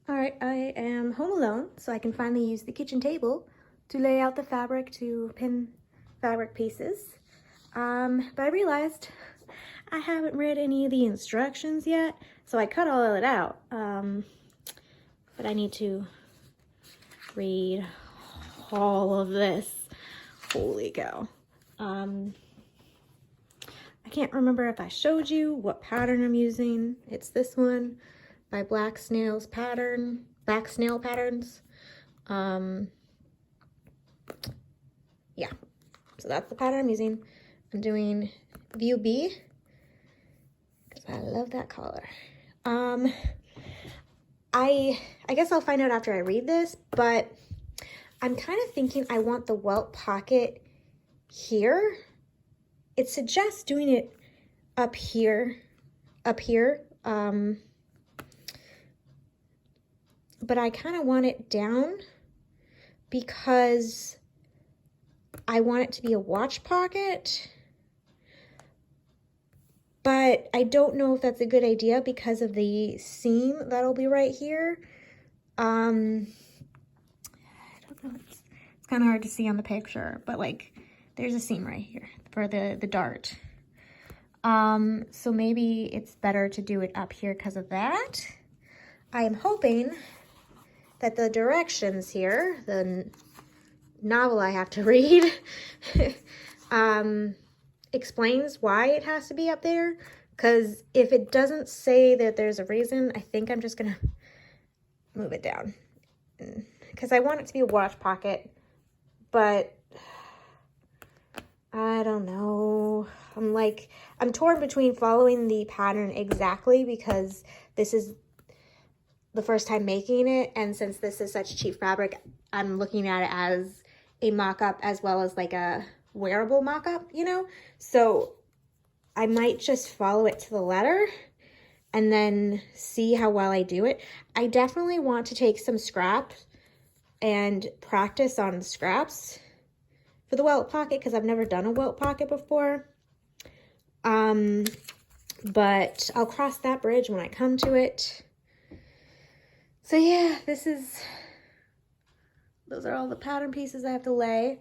All right, I am home alone, so I can finally use the kitchen table to lay out the fabric to pin fabric pieces. But I realized I haven't read any of the instructions yet, so I cut all of it out. But I need to read all of this. Holy cow. I can't remember if I showed you what pattern I'm using. It's this one by Black Snail Patterns. Yeah, so that's the pattern I'm using. I'm doing View B because I love that color. I guess I'll find out after I read this, but I'm kind of thinking I want the welt pocket here. It suggests doing it up here, but I kind of want it down because I want it to be a watch pocket, but I don't know if that's a good idea because of the seam that'll be right here. I don't know, it's kind of hard to see on the picture, but like there's a seam right here for the dart. So maybe it's better to do it up here because of that. I am hoping that the directions here, the novel I have to read, explains why it has to be up there. Because if it doesn't say that there's a reason, I think I'm just gonna move it down. Because I want it to be a watch pocket, but I don't know. I'm torn between following the pattern exactly because this is the first time making it, and since this is such cheap fabric, I'm looking at it as a mock-up as well as like a wearable mock-up, you know? So I might just follow it to the letter and then see how well I do it. I definitely want to take some scraps and practice on scraps for the welt pocket because I've never done a welt pocket before. But I'll cross that bridge when I come to it. So yeah, those are all the pattern pieces I have to lay.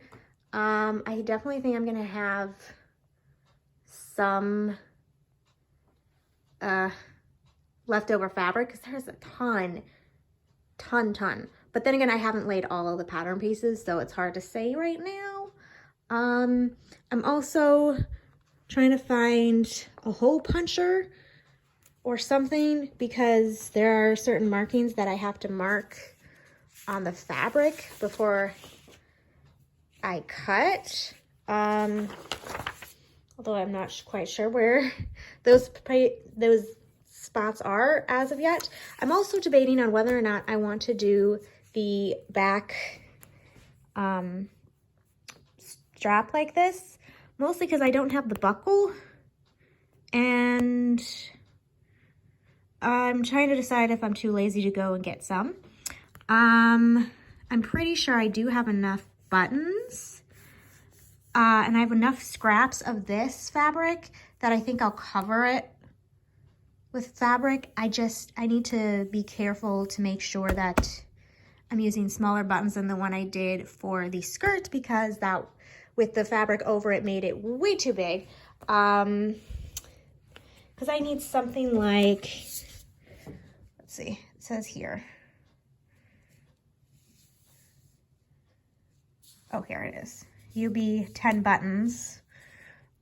I definitely think I'm gonna have some leftover fabric because there's a ton. But then again, I haven't laid all of the pattern pieces, so it's hard to say right now. I'm also trying to find a hole puncher or something because there are certain markings that I have to mark on the fabric before I cut. Although I'm not quite sure where those spots are as of yet. I'm also debating on whether or not I want to do the back strap like this, mostly because I don't have the buckle, and I'm trying to decide if I'm too lazy to go and get some. I'm pretty sure I do have enough buttons, and I have enough scraps of this fabric that I think I'll cover it with fabric. I need to be careful to make sure that I'm using smaller buttons than the one I did for the skirt because that, with the fabric over it, made it way too big. Because I need something like, let's see, it says here. Oh, here it is. UB 10 buttons.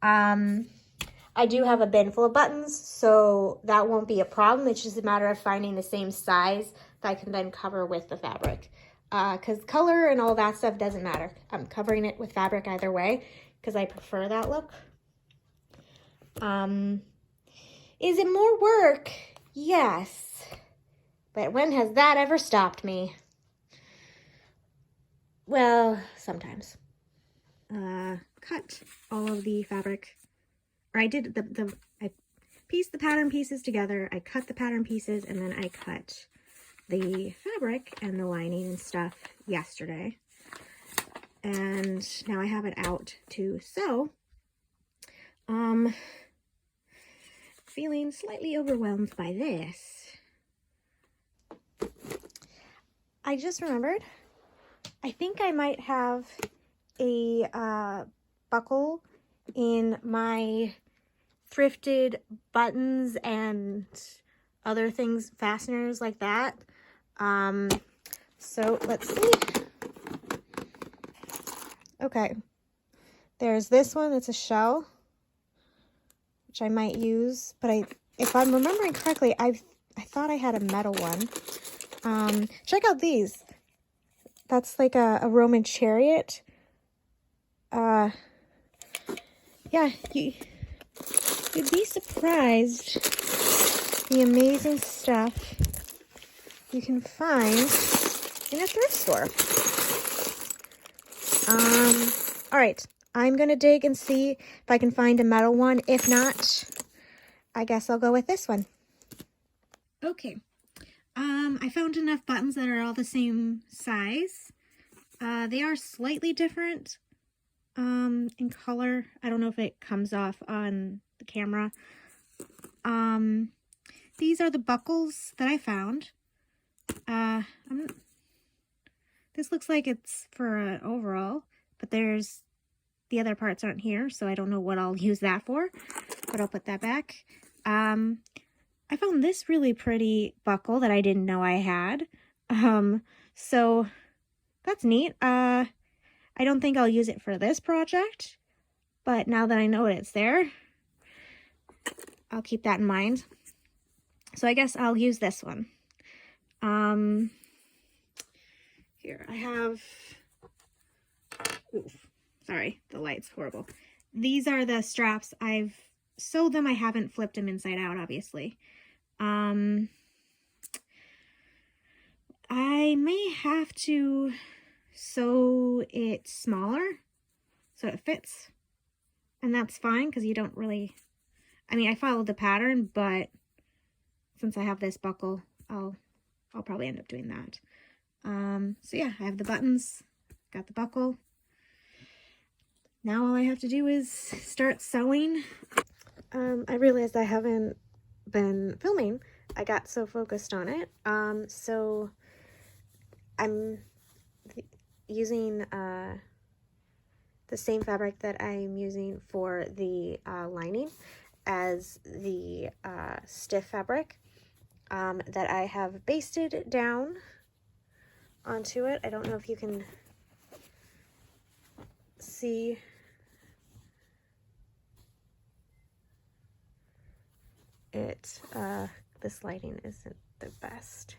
I do have a bin full of buttons, so that won't be a problem. It's just a matter of finding the same size that I can then cover with the fabric. Because color and all that stuff doesn't matter. I'm covering it with fabric either way because I prefer that look. Is it more work? Yes. But when has that ever stopped me? Well, sometimes. Cut all of the fabric, or I did I pieced the pattern pieces together, I cut the pattern pieces, and then I cut the fabric and the lining and stuff yesterday. And now I have it out to sew. Feeling slightly overwhelmed by this. I just remembered, I think I might have a buckle in my thrifted buttons and other things, fasteners like that. So let's see. Okay, there's this one. It's a shell, which I might use, but if I'm remembering correctly, I thought I had a metal one. Check out these. That's like a Roman chariot. Yeah, you'd be surprised the amazing stuff you can find in a thrift store. All right, I'm gonna dig and see if I can find a metal one. If not, I guess I'll go with this one. Okay, I found enough buttons that are all the same size. They are slightly different in color. I don't know if it comes off on the camera. These are the buckles that I found. This looks like it's for an overall, but the other parts aren't here, so I don't know what I'll use that for, but I'll put that back. I found this really pretty buckle that I didn't know I had. So that's neat. I don't think I'll use it for this project, but now that I know it's there, I'll keep that in mind. So I guess I'll use this one. Here I have, oof, sorry, the light's horrible. These are the straps. I've sewed them. I haven't flipped them inside out, obviously. I may have to sew it smaller so it fits, and that's fine because you don't really, I mean, I followed the pattern, but since I have this buckle, I'll probably end up doing that. So yeah, I have the buttons, got the buckle. Now all I have to do is start sewing. I realized I haven't been filming. I got so focused on it. So I'm using the same fabric that I'm using for the lining as the stiff fabric that I have basted down onto it. I don't know if you can see it. This lighting isn't the best.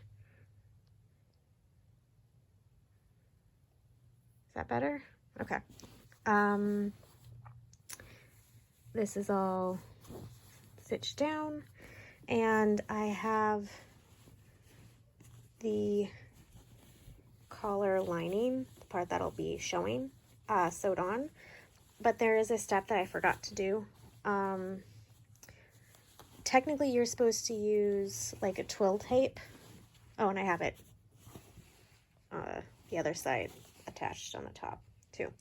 Is that better? Okay. This is all stitched down, and I have the collar lining, the part that'll be showing, sewed on. But there is a step that I forgot to do. Technically you're supposed to use like a twill tape. Oh, and I have it the other side attached on the top too.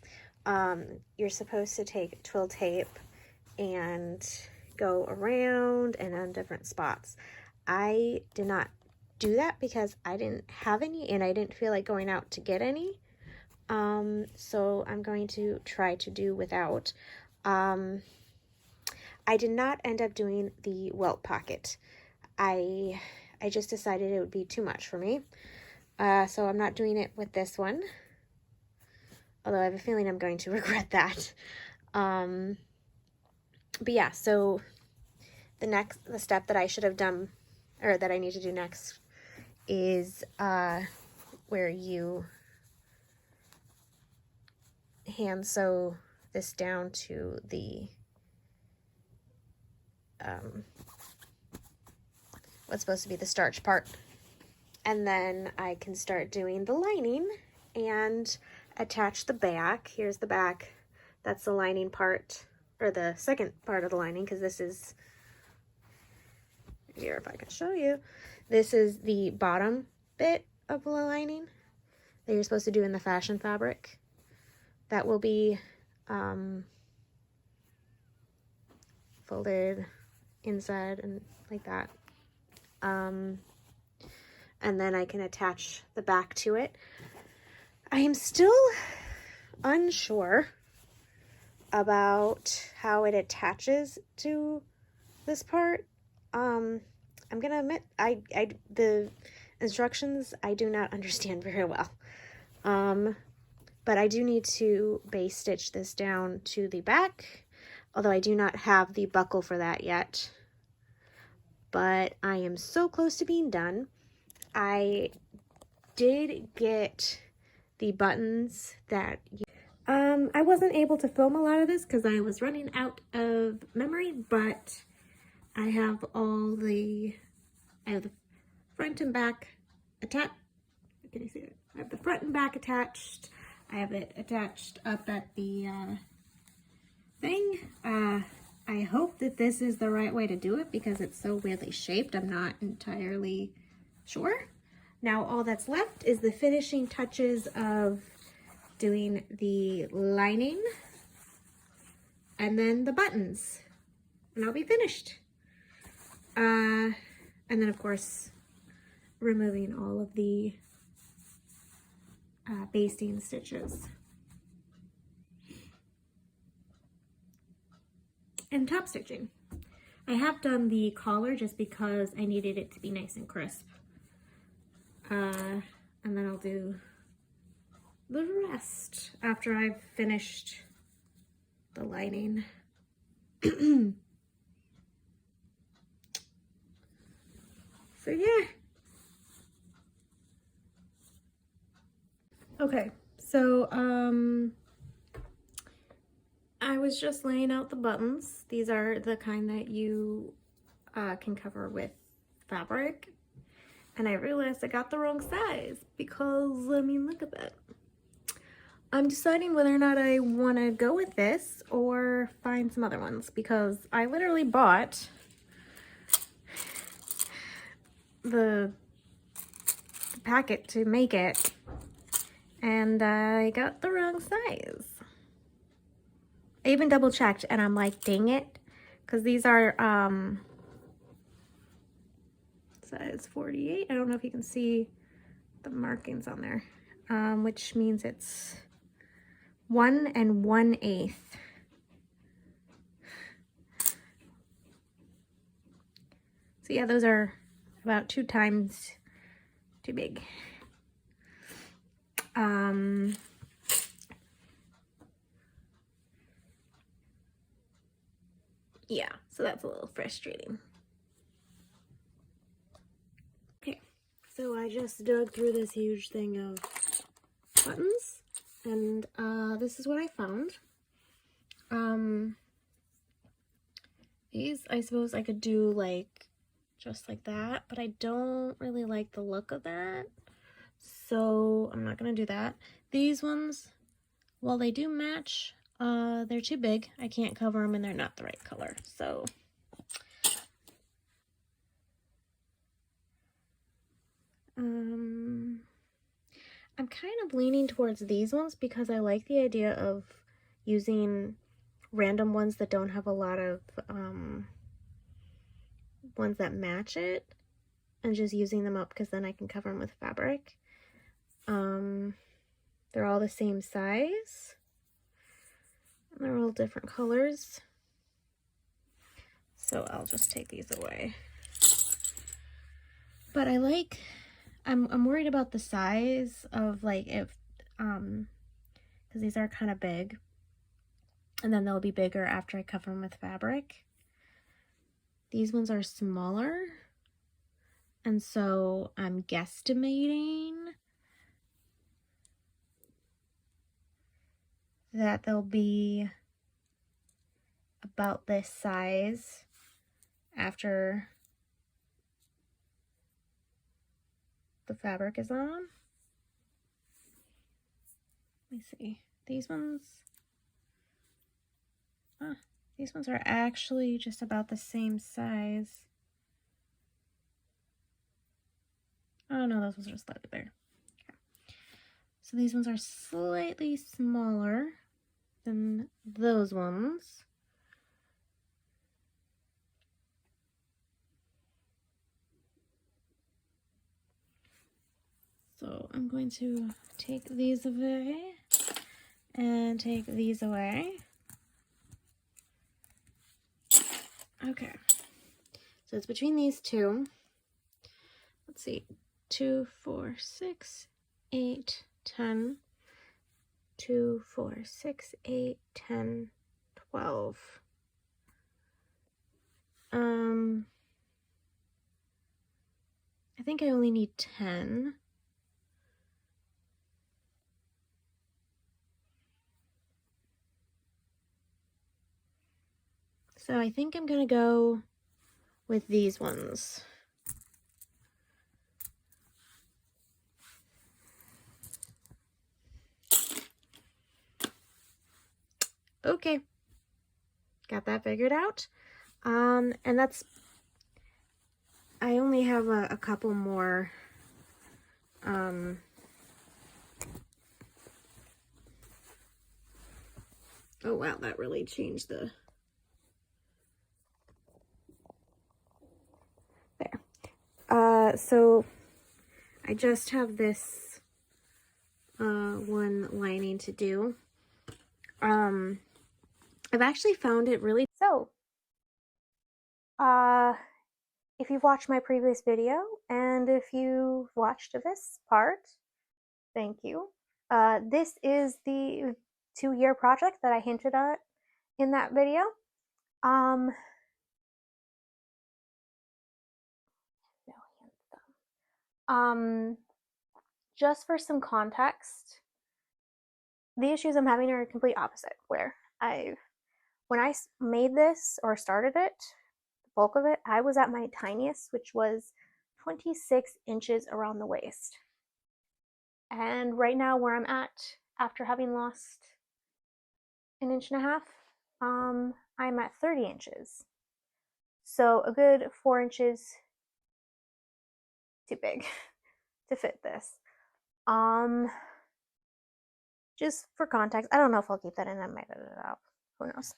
You're supposed to take twill tape and go around and on different spots. I did not do that because I didn't have any and I didn't feel like going out to get any. So I'm going to try to do without. I did not end up doing the welt pocket. I just decided it would be too much for me. So I'm not doing it with this one. Although I have a feeling I'm going to regret that. But yeah, so the step that I should have done, or that I need to do next, is where you hand sew this down to the what's supposed to be the starch part, and then I can start doing the lining and attach the back. Here's the back. That's the lining part, or the second part of the lining, because this is, here if I can show you, this is the bottom bit of the lining that you're supposed to do in the fashion fabric. That will be folded inside and like that. and then I can attach the back to it. I am still unsure about how it attaches to this part. I'm gonna admit, the instructions I do not understand very well. But I do need to base stitch this down to the back, although I do not have the buckle for that yet. But I am so close to being done. I did get the buttons that I wasn't able to film a lot of this because I was running out of memory, but I have the front and back attached. Can you see it? I have the front and back attached. I have it attached up at the thing. I hope that this is the right way to do it because it's so weirdly shaped. I'm not entirely sure. Now all that's left is the finishing touches of doing the lining and then the buttons, and I'll be finished. And then of course removing all of the basting stitches and top stitching. I have done the collar just because I needed it to be nice and crisp. And then I'll do the rest after I've finished the lining. So yeah. Okay, so I was just laying out the buttons. These are the kind that you can cover with fabric. And I realized I got the wrong size because, I mean, look at that. I'm deciding whether or not I want to go with this or find some other ones because I literally bought the packet to make it and I got the wrong size. I even double checked and I'm like, dang it, because these are size 48. I don't know if you can see the markings on there, which means it's 1 1/8. So yeah, those are about 2 times too big. Yeah, so that's a little frustrating. Okay, so I just dug through this huge thing of buttons, and this is what I found. These, I suppose I could do like just like that, but I don't really like the look of that, so I'm not gonna do that. These ones, while they do match, they're too big. I can't cover them and they're not the right color, so I'm kind of leaning towards these ones because I like the idea of using random ones that don't have a lot of ones that match it and just using them up because then I can cover them with fabric. They're all the same size and they're all different colors, so I'll just take these away. But I like, I'm worried about the size of, like, if because these are kind of big and then they'll be bigger after I cover them with fabric. These ones are smaller, and so I'm guesstimating that they'll be about this size after the fabric is on. Let me see. These ones are actually just about the same size. Oh no, those ones are slightly bigger. Okay. So these ones are slightly smaller than those ones. So I'm going to take these away and take these away. Okay, so it's between these two. Let's see, 2, 4, 6, 8, 10. 2, 4, 6, 8, 10, 12. I think I only need 10. So I think I'm gonna go with these ones. Okay, got that figured out. And that's, I only have a couple more, oh wow, that really changed the, there. So I just have this one lining to do. I've actually found it really, so if you've watched my previous video and if you've watched this part, thank you. This is the 2-year project that I hinted at in that video. Just for some context, the issues I'm having are complete opposite. Where when I made this or started it, the bulk of it, I was at my tiniest, which was 26 inches around the waist. And right now, where I'm at, after having lost an inch and a half, I'm at 30 inches. So a good 4 inches too big to fit this. Just for context, I don't know if I'll keep that in. I might edit it out. Who knows?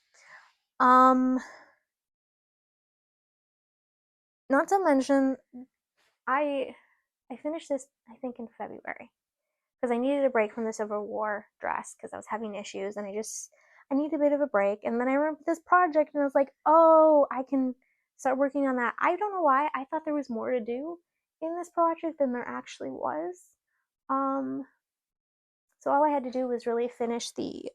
Not to mention, I finished this, I think, in February because I needed a break from the Civil War dress because I was having issues and I need a bit of a break. And then I remember this project and I was like, oh, I can start working on that. I don't know why. I thought there was more to do in this project than there actually was. So all I had to do was really finish the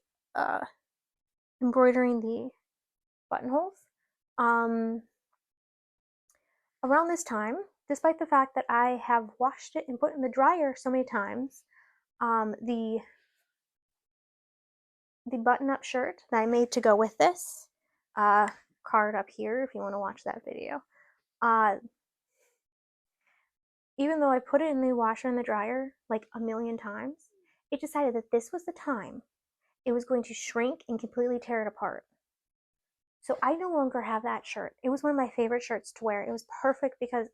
embroidering the buttonholes. Around this time, despite the fact that I have washed it and put it in the dryer so many times, the button-up shirt that I made to go with this, card up here if you want to watch that video. Even though I put it in the washer and the dryer like a million times, it decided that this was the time it was going to shrink and completely tear it apart. So I no longer have that shirt. It was one of my favorite shirts to wear. It was perfect because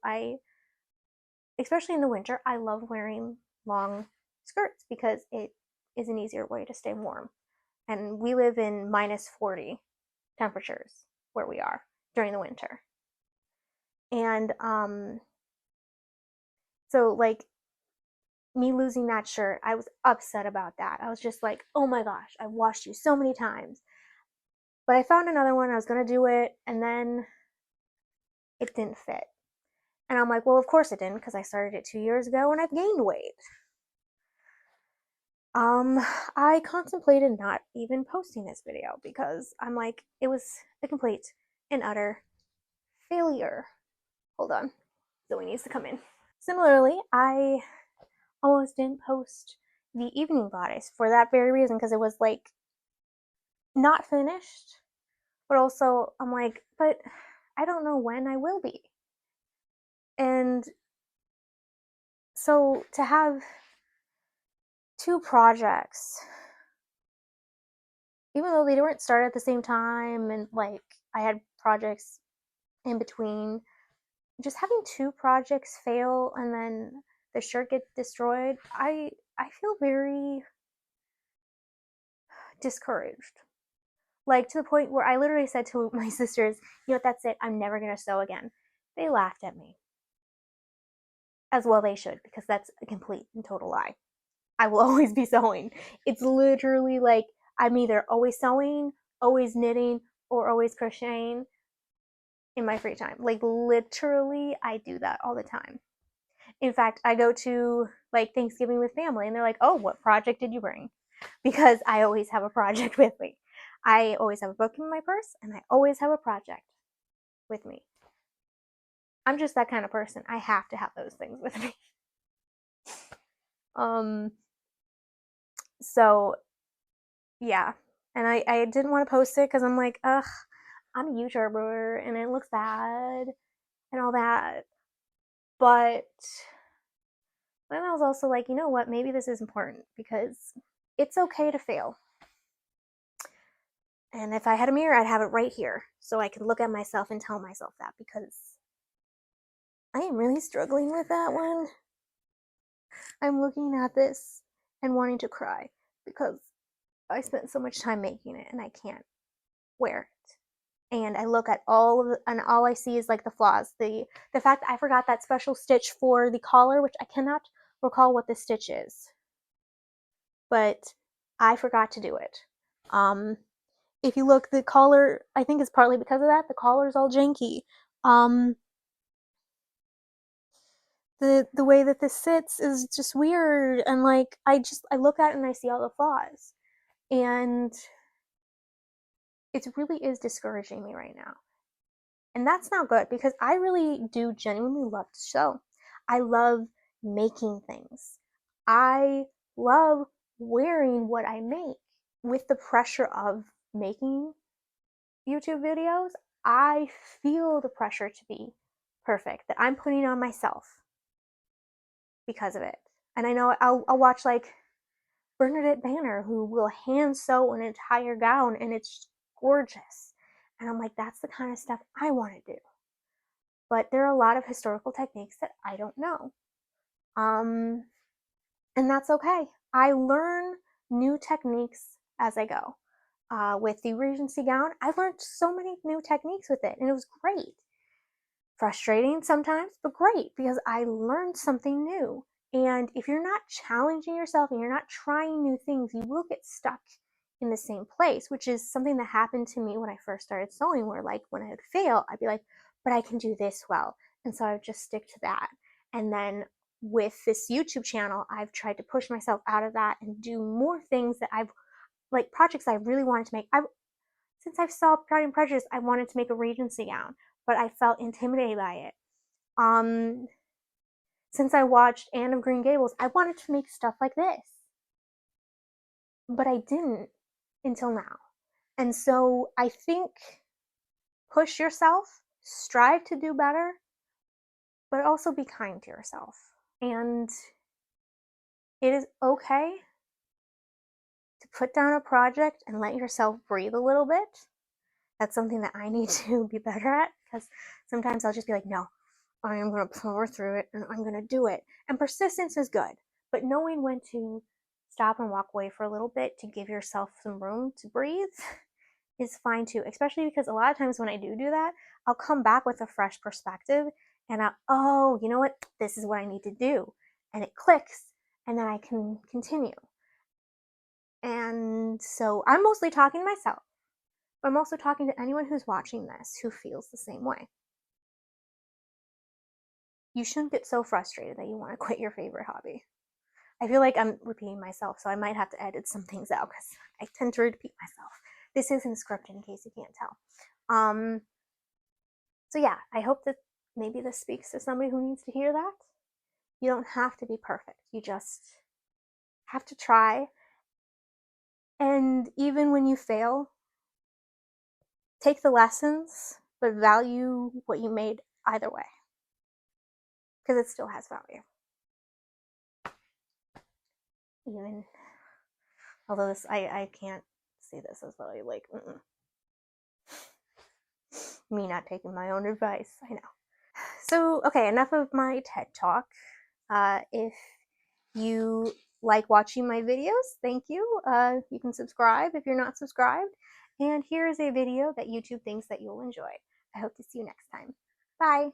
especially in the winter, I love wearing long skirts because it is an easier way to stay warm. And we live in minus 40 temperatures where we are during the winter. And so like me losing that shirt, I was upset about that. I was just like, oh my gosh, I've washed you so many times. But I found another one, I was gonna do it, and then it didn't fit. And I'm like, well, of course it didn't, because I started it 2 years ago and I've gained weight. I contemplated not even posting this video because I'm like, it was a complete and utter failure. Hold on, Zoe needs to come in. Similarly, I almost didn't post the evening bodice for that very reason, because it was like not finished, but also I'm like, but I don't know when I will be. And so to have 2 projects, even though they weren't started at the same time and like I had projects in between, just having 2 projects fail and then the shirt get destroyed, I feel very discouraged. Like to the point where I literally said to my sisters, you know what, that's it, I'm never gonna sew again. They laughed at me. as well they should, because that's a complete and total lie. I will always be sewing. It's literally like I'm either always sewing, always knitting, or always crocheting in my free time. Like literally, I do that all the time. In fact, I go to like Thanksgiving with family and they're like, "Oh, what project did you bring?" Because I always have a project with me. I always have a book in my purse and I always have a project with me. I'm just that kind of person. I have to have those things with me. Um so yeah. And I didn't want to post it because I'm like, ugh, I'm a YouTuber and it looks bad and all that. But then I was also like, you know what, maybe this is important because it's okay to fail. And if I had a mirror, I'd have it right here so I could look at myself and tell myself that, because I am really struggling with that one. I'm looking at this and wanting to cry because I spent so much time making it and I can't wear it. And I look at all of and all I see is like the flaws. The fact that I forgot that special stitch for the collar, which I cannot recall what the stitch is. But I forgot to do it. If you look, the collar, I think it's partly because of that, the collar's all janky. The way that this sits is just weird, and like I look at it and I see all the flaws, and it really is discouraging me right now. And that's not good because I really do genuinely love to sew. I love making things. I love wearing what I make. With the pressure of making YouTube videos, I feel the pressure to be perfect that I'm putting on myself because of it. And I know I'll watch like Bernadette Banner, who will hand sew an entire gown and it's gorgeous. And I'm like, that's the kind of stuff I want to do. But there are a lot of historical techniques that I don't know. And that's okay. I learn new techniques as I go. With the Regency gown, I learned so many new techniques with it, and it was great. Frustrating sometimes, but great because I learned something new. And if you're not challenging yourself and you're not trying new things, you will get stuck in the same place, which is something that happened to me when I first started sewing, where like when I would fail, I'd be like, but I can do this well. And so I would just stick to that. And then with this YouTube channel, I've tried to push myself out of that and do more things that I've like projects I really wanted to make. Since I saw Pride and Prejudice, I wanted to make a Regency gown, but I felt intimidated by it. Since I watched Anne of Green Gables, I wanted to make stuff like this, but I didn't until now. And so I think push yourself, strive to do better, but also be kind to yourself. And it is okay to put down a project and let yourself breathe a little bit. That's something that I need to be better at, because sometimes I'll just be like, no, I am going to power through it and I'm going to do it. And persistence is good, but knowing when to stop and walk away for a little bit to give yourself some room to breathe is fine too, especially because a lot of times when I do that, I'll come back with a fresh perspective and oh, you know what? This is what I need to do. And it clicks and then I can continue. And so I'm mostly talking to myself, but I'm also talking to anyone who's watching this who feels the same way. You shouldn't get so frustrated that you want to quit your favorite hobby. I feel like I'm repeating myself, so I might have to edit some things out because I tend to repeat myself. This isn't scripted in case you can't tell. So yeah, I hope that maybe this speaks to somebody who needs to hear that. You don't have to be perfect. You just have to try. And even when you fail, take the lessons, but value what you made either way, because it still has value. Even although this, I can't see this as value, like me not taking my own advice. I know. So okay, enough of my TED talk. If you like watching my videos, thank you. You can subscribe if you're not subscribed. And here is a video that YouTube thinks that you'll enjoy. I hope to see you next time. Bye.